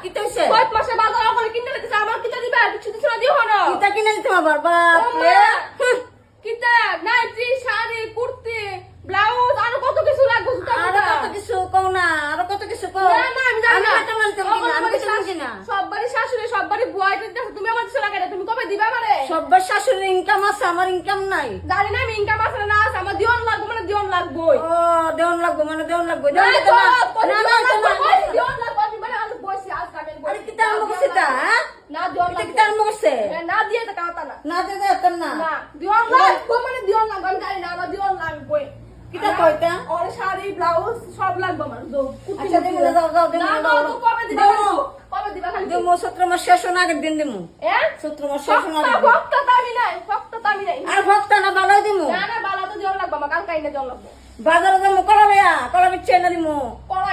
কি হইছে কত মাসে বাজার করে কিনে দিতেছে আমার কিটা দিবা কিছু দিছ না দিও না কিটা কিনে দিতে বাবা বাপ রে কিটা নাইটি শাড়ি কুর্তি ব্লাউজ আর কত কিছু লাগবে আর কত কিছু কও না আর কত কিছু কও না না আমি জানি না আমি মানতে পারি না আমি কিছু বুঝি না সববারই শাশুড়ি সববারই বুয়াই দিতেছে তুমি আমার কিছু লাগে না তুমি কবে দিবা আমারে সবার শাশুড়ির ইনকাম আছে আমার ইনকাম নাই জানি না আমি ইনকাম আছে না আছে আমার দিওন লাগবে মানে দিওন লাগবেই ও দেওন লাগবো মানে দেওন লাগবো না না না না দিওন লাগবে আমি মানে আজ বসে আজ কাটেন আরে কিটা আরম্ভ করছে তা হ্যাঁ না দিওন কিটা লাগবে কিটা আরম্ভ করছে না দিয়ে তো কাটা না না দে দে তোর না না দিওন লাগবে মানে দিওন লাগবে আমি জানি না আমার দিওন লাগবে কিটা কইতা ওর শাড়ি ব্লাউজ সব লাগবে আমার দো আচ্ছা দেবো যাও যাও দেবো না না তো কবে দিবা কবে দিবা খালি দেবো সত্র মাস শেষ হওয়ার আগের দিন দেবো এ সত্র মাস শেষ হওয়ার আগের দিন ভক্ত দামি নাই ভক্ত দামি নাই আর ভক্ত না ভালো দিমু না না বালা তো দিওন লাগবে আমার কাল কাইনে দিওন লাগবে বাজারে যাবো কলা লইয়া কলা বিচ্ছে না দিমু কলা